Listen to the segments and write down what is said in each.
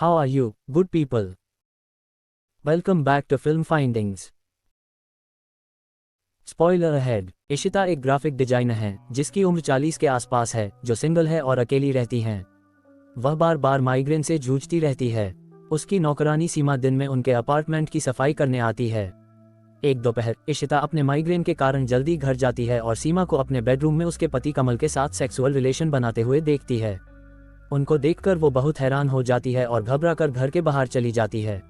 How are you, good people? Welcome back to Film Findings. Spoiler ahead. Ishita एक graphic designer है जिसकी उम्र 40 के आसपास है, जो सिंगल है और अकेली रहती हैं। वह बार बार माइग्रेन से जूझती रहती है। उसकी नौकरानी सीमा दिन में उनके अपार्टमेंट की सफाई करने आती है। एक दोपहर इशिता अपने माइग्रेन के कारण जल्दी घर जाती है और सीमा को अपने बेडरूम में उसके पति कमल के साथ सेक्सुअल रिलेशन बनाते हुए देखती है। उनको देखकर वो बहुत हैरान हो जाती है और घबराकर घर के बाहर चली जाती है।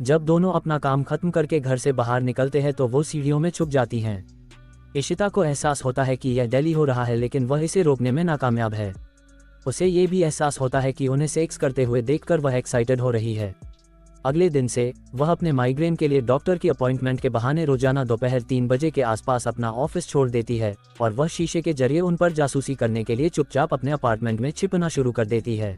जब दोनों अपना काम खत्म करके घर से बाहर निकलते हैं तो वो सीढ़ियों में छुप जाती हैं। इशिता को एहसास होता है कि यह डेली हो रहा है, लेकिन वह इसे रोकने में नाकामयाब है। उसे ये भी एहसास होता है कि उन्हें सेक्स करते हुए देखकर वह एक्साइटेड हो रही है। अगले दिन से वह अपने माइग्रेन के लिए डॉक्टर की अपॉइंटमेंट के बहाने रोजाना दोपहर 3 बजे के आसपास अपना ऑफिस छोड़ देती है और वह शीशे के जरिए उन पर जासूसी करने के लिए चुपचाप अपने अपार्टमेंट में छिपना शुरू कर देती है।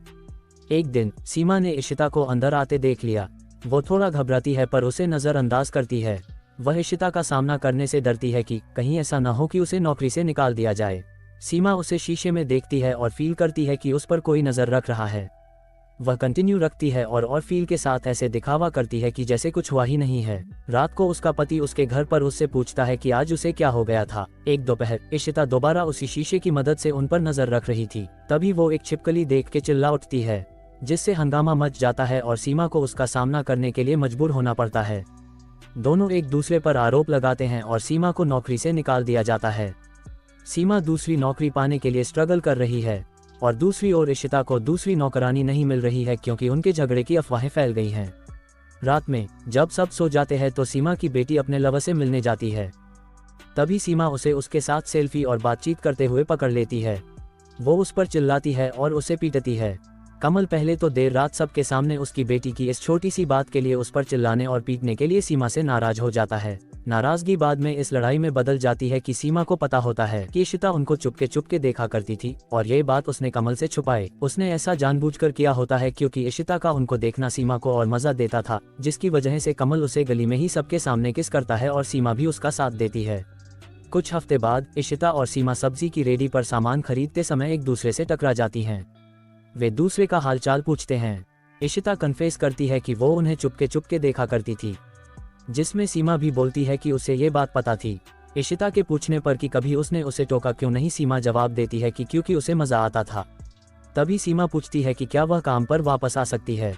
एक दिन सीमा ने इशिता को अंदर आते देख लिया। वो थोड़ा घबराती है पर उसे नज़रअंदाज करती है। वह इशिता का सामना करने से डरती है कि कहीं ऐसा न हो कि उसे नौकरी से निकाल दिया जाए। सीमा उसे शीशे में देखती है और फील करती है कि उस पर कोई नज़र रख रहा है। वह कंटिन्यू रखती है और फील के साथ ऐसे दिखावा करती है कि जैसे कुछ हुआ ही नहीं है। रात को उसका पति उसके घर पर उससे पूछता है कि आज उसे क्या हो गया था। एक दोपहर इशिता दोबारा उसी शीशे की मदद से उन पर नजर रख रही थी। तभी वो एक छिपकली देख के चिल्ला उठती है, जिससे हंगामा मच जाता है और सीमा को उसका सामना करने के लिए मजबूर होना पड़ता है। दोनों एक दूसरे पर आरोप लगाते हैं और सीमा को नौकरी से निकाल दिया जाता है। सीमा दूसरी नौकरी पाने के लिए स्ट्रगल कर रही है और दूसरी ओर इशिता को दूसरी नौकरानी नहीं मिल रही है क्योंकि उनके झगड़े की अफवाहें फैल गई हैं। रात में जब सब सो जाते हैं तो सीमा की बेटी अपने लवर से मिलने जाती है। तभी सीमा उसे उसके साथ सेल्फी और बातचीत करते हुए पकड़ लेती है। वो उस पर चिल्लाती है और उसे पीटती है। कमल पहले तो देर रात सबके सामने उसकी बेटी की इस छोटी सी बात के लिए उस पर चिल्लाने और पीटने के लिए सीमा से नाराज हो जाता है। नाराजगी बाद में इस लड़ाई में बदल जाती है कि सीमा को पता होता है कि इशिता उनको चुपके देखा करती थी और ये बात उसने कमल से छुपाए। उसने ऐसा जानबूझकर किया होता है क्योंकि इशिता का उनको देखना सीमा को और मजा देता था, जिसकी वजह से कमल उसे गली में ही सबके सामने किस करता है और सीमा भी उसका साथ देती है। कुछ हफ्ते बाद इशिता और सीमा सब्जी की रेडी पर सामान खरीदते समय एक दूसरे से टकरा जाती हैं। वे दूसरे का हालचाल पूछते हैं। इशिता कन्फेस करती है कि वो उन्हें चुपके देखा करती थी, जिसमें सीमा भी बोलती है कि उसे ये बात पता थी। इशिता के पूछने पर कि कभी उसने उसे टोका क्यों नहीं, सीमा जवाब देती है कि क्योंकि उसे मजा आता था। तभी सीमा पूछती है कि क्या वह काम पर वापस आ सकती है।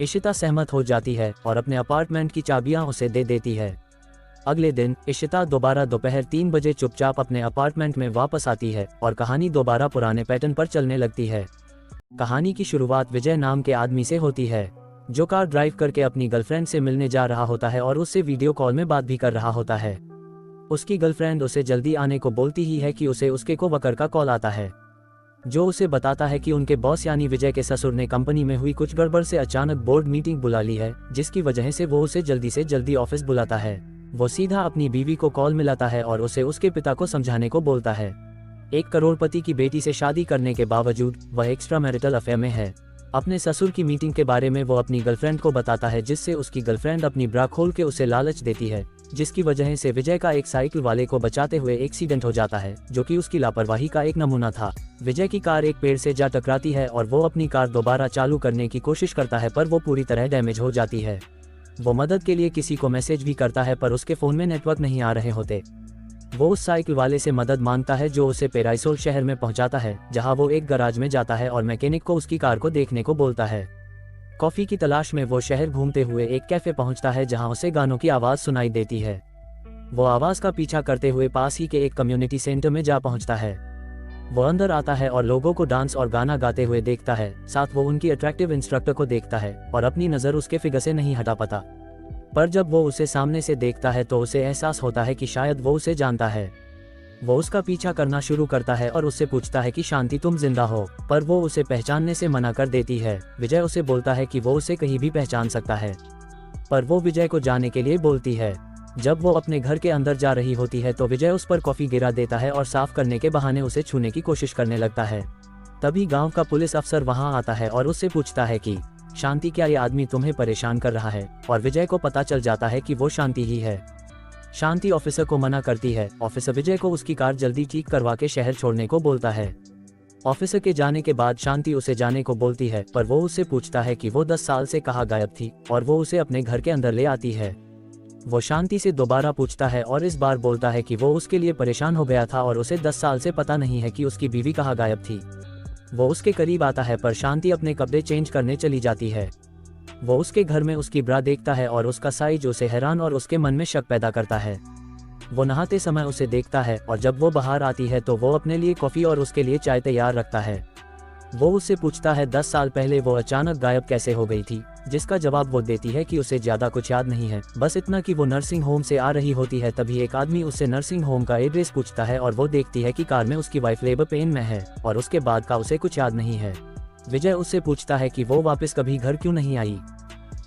इशिता सहमत हो जाती है और अपने अपार्टमेंट की चाबियां उसे दे देती है। अगले दिन इशिता दोबारा दोपहर 3 बजे चुपचाप अपने अपार्टमेंट में वापस आती है और कहानी दोबारा पुराने पैटर्न पर चलने लगती है। कहानी की शुरुआत विजय नाम के आदमी से होती है, जो कार ड्राइव करके अपनी गर्लफ्रेंड से मिलने जा रहा होता है और उससे वीडियो कॉल में बात भी कर रहा होता है। उसकी गर्लफ्रेंड उसे जल्दी आने को बोलती ही है कि उसे उसके कोवर्कर का कॉल आता है, जो उसे बताता है कि उनके बॉस यानी विजय के ससुर ने कंपनी में हुई कुछ गड़बड़ से अचानक बोर्ड मीटिंग बुला ली है, जिसकी वजह से वो उसे जल्दी से जल्दी ऑफिस बुलाता है। वो सीधा अपनी बीवी को कॉल मिलाता है और उसे उसके पिता को समझाने को बोलता है। एक करोड़पति की बेटी से शादी करने के बावजूद वह एक्स्ट्रा मैरिटल अफेयर में है। अपने ससुर की मीटिंग के बारे में वो अपनी गर्लफ्रेंड को बताता है, जिससे उसकी गर्लफ्रेंड अपनी ब्रा खोल के उसे लालच देती है, जिसकी वजह से विजय का एक साइकिल वाले को बचाते हुए एक्सीडेंट हो जाता है, जो कि उसकी लापरवाही का एक नमूना था। विजय की कार एक पेड़ से जा टकराती है और वो अपनी कार दोबारा चालू करने की कोशिश करता है, पर वो पूरी तरह डैमेज हो जाती है। वो मदद के लिए किसी को मैसेज भी करता है, पर उसके फ़ोन में नेटवर्क नहीं आ रहे होते। वो उस साइकिल वाले से मदद मांगता है, जो उसे पेराइसोल शहर में पहुंचाता है, जहां वो एक गराज में जाता है और मैकेनिक को उसकी कार को देखने को बोलता है। कॉफी की तलाश में वो शहर घूमते हुए एक कैफे पहुंचता है, जहां उसे गानों की आवाज़ सुनाई देती है। वो आवाज़ का पीछा करते हुए पास ही के एक कम्युनिटी सेंटर में जा पहुंचता है। वो अंदर आता है और लोगों को डांस और गाना गाते हुए देखता है। साथ वो उनकी अट्रैक्टिव इंस्ट्रक्टर को देखता है और अपनी नज़र उसके फिगर से नहीं हटा पाता। पर जब वो उसे सामने से देखता है तो उसे एहसास होता है कि शायद वो उसे जानता है। वो उसका पीछा करना शुरू करता है और उससे पूछता है कि शांति तुम जिंदा हो, पर वो उसे पहचानने से मना कर देती है। विजय उसे बोलता है कि वो उसे कहीं भी पहचान सकता है, पर वो विजय को जाने के लिए बोलती है। जब वो अपने घर के अंदर जा रही होती है तो विजय उस पर कॉफी गिरा देता है और साफ करने के बहाने उसे छूने की कोशिश करने लगता है। तभी गाँव का पुलिस अफसर वहाँ आता है और उससे पूछता है कि शांति, क्या ये आदमी तुम्हें परेशान कर रहा है? और विजय को पता चल जाता है कि वो शांति ही है। शांति ऑफिसर को मना करती है। ऑफिसर विजय को उसकी कार जल्दी ठीक करवा के शहर छोड़ने को बोलता है। ऑफिसर के जाने के बाद शांति उसे जाने को बोलती है, पर वो उससे पूछता है कि वो 10 साल से कहाँ गायब थी, और वो उसे अपने घर के अंदर ले आती है। वो शांति से दोबारा पूछता है और इस बार बोलता है कि वो उसके लिए परेशान हो गया था और उसे 10 साल से पता नहीं है कि उसकी बीवी कहाँ गायब थी। वो उसके करीब आता है, पर शांति अपने कपड़े चेंज करने चली जाती है। वो उसके घर में उसकी ब्रा देखता है और उसका साइज उसे हैरान और उसके मन में शक पैदा करता है। वो नहाते समय उसे देखता है और जब वो बाहर आती है तो वो अपने लिए कॉफ़ी और उसके लिए चाय तैयार रखता है। वो उससे पूछता है 10 साल पहले वो अचानक गायब कैसे हो गई थी, जिसका जवाब वो देती है कि उसे ज़्यादा कुछ याद नहीं है, बस इतना कि वो नर्सिंग होम से आ रही होती है। तभी एक आदमी उससे नर्सिंग होम का एड्रेस पूछता है और वो देखती है कि कार में उसकी वाइफ लेबर पेन में है और उसके बाद का उसे कुछ याद नहीं है। विजय उससे पूछता है कि वो वापस कभी घर क्यों नहीं आई,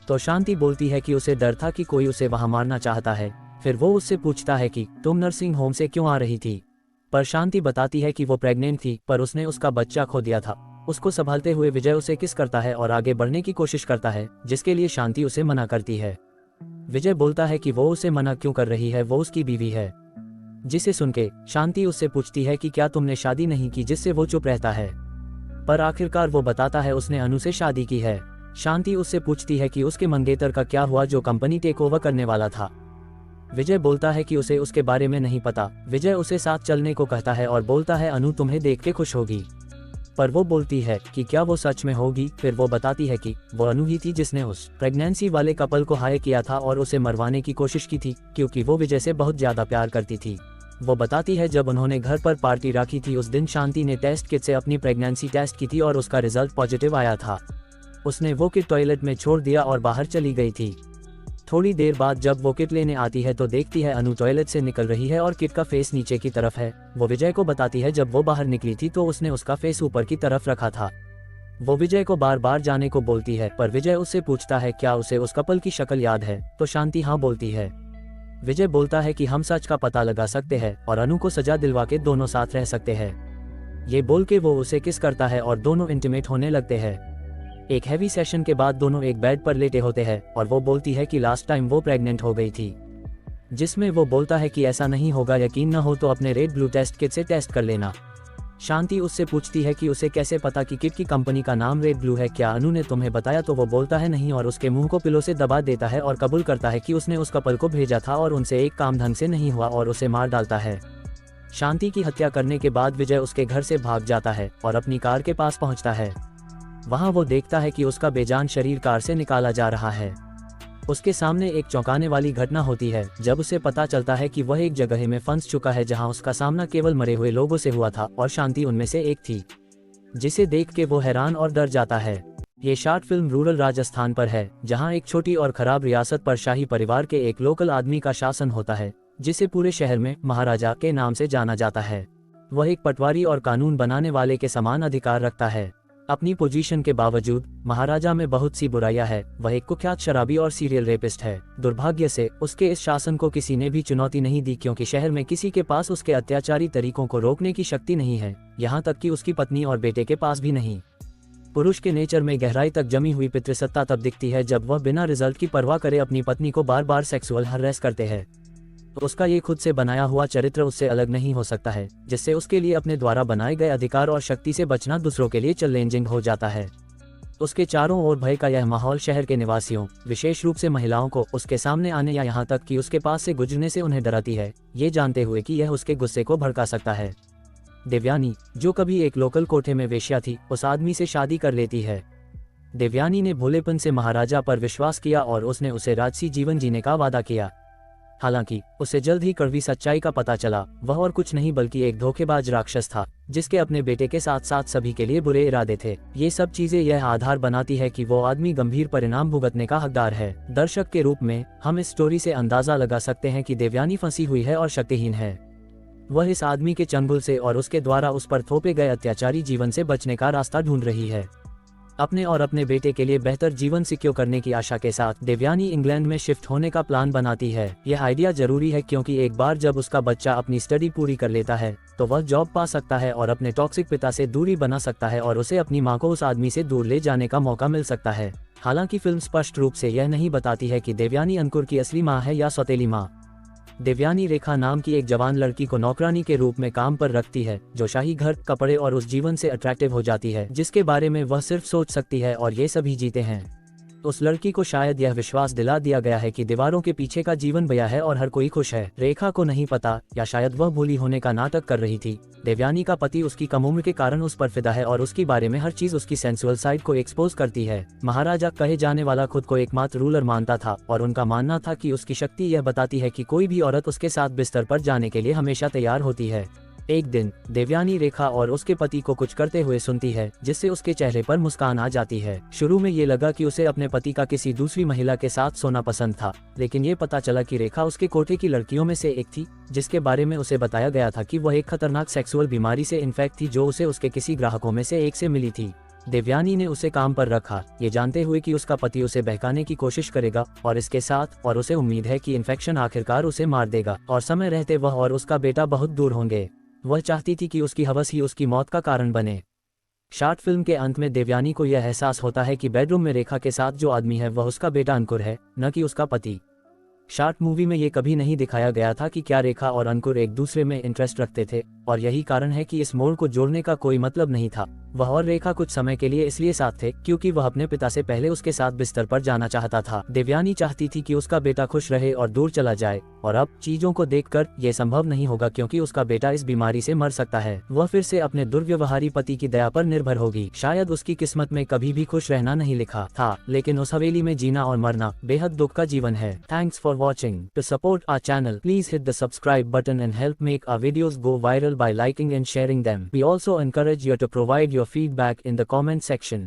तो शांति बोलती है कि उसे डर था कि कोई उसे वहां मारना चाहता है। फिर वो उससे पूछता है कि तुम नर्सिंग होम से क्यों आ रही थी, पर शांति बताती है कि वो प्रेग्नेंट थी, पर उसने उसका बच्चा खो दिया था। उसको संभालते हुए विजय उसे किस करता है और आगे बढ़ने की कोशिश करता है, जिसके लिए शांति उसे मना करती है। विजय बोलता है कि वो उसे मना क्यों कर रही है, वो उसकी बीवी है। जिसे सुन के शांति उससे पूछती है कि क्या तुमने शादी नहीं की, जिससे वो चुप रहता है, पर आखिरकार वो बताता है उसने अनु से शादी की है। शांति उससे पूछती है कि उसके मंगेतर का क्या हुआ जो कंपनी टेक ओवर करने वाला था। विजय बोलता है कि उसे उसके बारे में नहीं पता। विजय उसे साथ चलने को कहता है और बोलता है अनु तुम्हें देख के खुश होगी, पर वो बोलती है कि क्या वो सच में होगी। फिर वो बताती है कि वो अनु ही थी जिसने उस प्रेगनेंसी वाले कपल को हायर किया था और उसे मरवाने की कोशिश की थी, क्योंकि वो विजय से बहुत ज्यादा प्यार करती थी। वो बताती है जब उन्होंने घर पर पार्टी रखी थी उस दिन शांति ने टेस्ट किट से अपनी प्रेगनेंसी टेस्ट की थी और उसका रिजल्ट पॉजिटिव आया था। उसने वो किट टॉयलेट में छोड़ दिया और बाहर चली गई थी। थोड़ी देर बाद जब वो किट लेने आती है तो देखती है अनु टॉयलेट से निकल रही है और किट का फेस नीचे की तरफ है। वो विजय को बताती है जब वो बाहर निकली थी तो उसने उसका फेस ऊपर की तरफ रखा था। वो विजय को बार बार जाने को बोलती है, पर विजय उससे पूछता है क्या उसे उस कपल की शक्ल याद है, तो शांति हाँ बोलती है। विजय बोलता है कि हम सच का पता लगा सकते हैं और अनु को सजा दिलवा के दोनों साथ रह सकते हैं। ये बोल के वो उसे किस करता है और दोनों इंटीमेट होने लगते हैं। एक हैवी सेशन के बाद दोनों एक बेड पर लेटे होते हैं और वो बोलती है कि लास्ट टाइम वो प्रेग्नेंट हो गई थी, जिसमें वो बोलता है कि ऐसा नहीं होगा, यकीन न हो तो अपने रेड ब्लू टेस्ट किट से टेस्ट कर लेना। शांति उससे पूछती है कि उसे कैसे पता कि किट की कंपनी का नाम रेड ब्लू है, क्या अनु ने तुम्हें बताया, तो वो बोलता है नहीं और उसके मुंह को पिलो से दबा देता है और कबूल करता है कि उसने उस कपल को भेजा था और उनसे एक काम ढंग से नहीं हुआ और उसे मार डालता है। शांति की हत्या करने के बाद विजय उसके घर से भाग जाता है और अपनी कार के पास पहुंचता है। वहां वो देखता है कि उसका बेजान शरीर कार से निकाला जा रहा है। उसके सामने एक चौंकाने वाली घटना होती है जब उसे पता चलता है कि वह एक जगह में फंस चुका है जहां उसका सामना केवल मरे हुए लोगों से हुआ था और शांति उनमें से एक थी, जिसे देख के वो हैरान और डर जाता है। ये शॉर्ट फिल्म रूरल राजस्थान पर है, जहां एक छोटी और खराब रियासत पर शाही परिवार के एक लोकल आदमी का शासन होता है, जिसे पूरे शहर में महाराजा के नाम से जाना जाता है। वह एक पटवारी और कानून बनाने वाले के समान अधिकार रखता है। अपनी पोजीशन के बावजूद महाराजा में बहुत सी बुराइयां है। वह एक कुख्यात शराबी और सीरियल रेपिस्ट है। दुर्भाग्य से उसके इस शासन को किसी ने भी चुनौती नहीं दी, क्योंकि शहर में किसी के पास उसके अत्याचारी तरीकों को रोकने की शक्ति नहीं है, यहाँ तक कि उसकी पत्नी और बेटे के पास भी नहीं। पुरुष के नेचर में गहराई तक जमी हुई पितृसत्ता तब दिखती है जब वह बिना रिजल्ट की परवाह करे अपनी पत्नी को बार बार सेक्सुअल हरेस करते हैं। उसका ये खुद से बनाया हुआ चरित्र उससे अलग नहीं हो सकता है, जिससे उसके लिए अपने द्वारा बनाए गए अधिकार और शक्ति से बचना दूसरों के लिए चैलेंजिंग हो जाता है। उसके चारों ओर भय का यह माहौल शहर के निवासियों, विशेष रूप से महिलाओं को उसके सामने आने या यहाँ तक कि उसके पास से गुजरने से उन्हें डराती है, ये जानते हुए कि यह उसके गुस्से को भड़का सकता है। देवयानी, जो कभी एक लोकल कोठे में वेश्या थी, उस आदमी से शादी कर लेती है। देवयानी ने भोलेपन से महाराजा पर विश्वास किया और उसने उसे राजसी जीवन जीने का वादा किया। हालांकि उसे जल्द ही कड़वी सच्चाई का पता चला। वह और कुछ नहीं बल्कि एक धोखेबाज राक्षस था, जिसके अपने बेटे के साथ साथ सभी के लिए बुरे इरादे थे। ये सब चीजें यह आधार बनाती है कि वो आदमी गंभीर परिणाम भुगतने का हकदार है। दर्शक के रूप में हम इस स्टोरी से अंदाजा लगा सकते हैं कि देवयानी फंसी हुई है और शक्तिहीन है। वह इस आदमी के चंगुल से और उसके द्वारा उस पर थोपे गए अत्याचारी जीवन से बचने का रास्ता ढूंढ रही है। अपने और अपने बेटे के लिए बेहतर जीवन सिक्योर करने की आशा के साथ देवयानी इंग्लैंड में शिफ्ट होने का प्लान बनाती है। यह आइडिया जरूरी है क्योंकि एक बार जब उसका बच्चा अपनी स्टडी पूरी कर लेता है तो वह जॉब पा सकता है और अपने टॉक्सिक पिता से दूरी बना सकता है और उसे अपनी मां को उस आदमी से दूर ले जाने का मौका मिल सकता है। हालांकि फिल्म स्पष्ट रूप से यह नहीं बताती है कि देवयानी अंकुर की असली मां है या सौतेली मां। देवयानी रेखा नाम की एक जवान लड़की को नौकरानी के रूप में काम पर रखती है, जो शाही घर, कपड़े और उस जीवन से अट्रैक्टिव हो जाती है जिसके बारे में वह सिर्फ सोच सकती है और ये सभी जीते हैं। उस लड़की को शायद यह विश्वास दिला दिया गया है कि दीवारों के पीछे का जीवन बया है और हर कोई खुश है। रेखा को नहीं पता, या शायद वह भूली होने का नाटक कर रही थी, देवयानी का पति उसकी कम उम्र के कारण उस पर फिदा है और उसके बारे में हर चीज उसकी सेंसुअल साइड को एक्सपोज करती है। महाराजा कहे जाने वाला खुद को एकमात्र रूलर मानता था और उनका मानना था कि उसकी शक्ति यह बताती है कि कोई भी औरत उसके साथ बिस्तर पर जाने के लिए हमेशा तैयार होती है। एक दिन देवयानी रेखा और उसके पति को कुछ करते हुए सुनती है, जिससे उसके चेहरे पर मुस्कान आ जाती है। शुरू में ये लगा कि उसे अपने पति का किसी दूसरी महिला के साथ सोना पसंद था, लेकिन ये पता चला कि रेखा उसके कोठे की लड़कियों में से एक थी, जिसके बारे में उसे बताया गया था कि वह एक खतरनाक सेक्सुअल बीमारी से इन्फेक्ट थी जो उसे उसके किसी ग्राहकों में से एक से मिली थी। देवयानी ने उसे काम पर रखा, ये जानते हुए कि उसका पति उसे बहकाने की कोशिश करेगा और इसके साथ और उसे उम्मीद है कि इन्फेक्शन आखिरकार उसे मार देगा और समय रहते वह और उसका बेटा बहुत दूर होंगे। वह चाहती थी कि उसकी हवस ही उसकी मौत का कारण बने। शॉर्ट फिल्म के अंत में देवयानी को यह एहसास होता है कि बेडरूम में रेखा के साथ जो आदमी है वह उसका बेटा अंकुर है, न कि उसका पति। शॉर्ट मूवी में ये कभी नहीं दिखाया गया था कि क्या रेखा और अंकुर एक दूसरे में इंटरेस्ट रखते थे, और यही कारण है कि इस मोड़ को जोड़ने का कोई मतलब नहीं था। वह और रेखा कुछ समय के लिए इसलिए साथ थे क्योंकि वह अपने पिता से पहले उसके साथ बिस्तर पर जाना चाहता था। देवयानी चाहती थी कि उसका बेटा खुश रहे और दूर चला जाए, और अब चीजों को देखकर यह संभव नहीं होगा क्योंकि उसका बेटा इस बीमारी से मर सकता है। वह फिर से अपने दुर्व्यवहारी पति की दया पर निर्भर होगी। शायद उसकी किस्मत में कभी भी खुश रहना नहीं लिखा था, लेकिन उस हवेली में जीना और मरना बेहद दुख का जीवन है। Thanks for watching. To support our channel, please hit the subscribe button and help make our videos go viral by liking and sharing them. We also encourage you to provide your feedback in the comment section.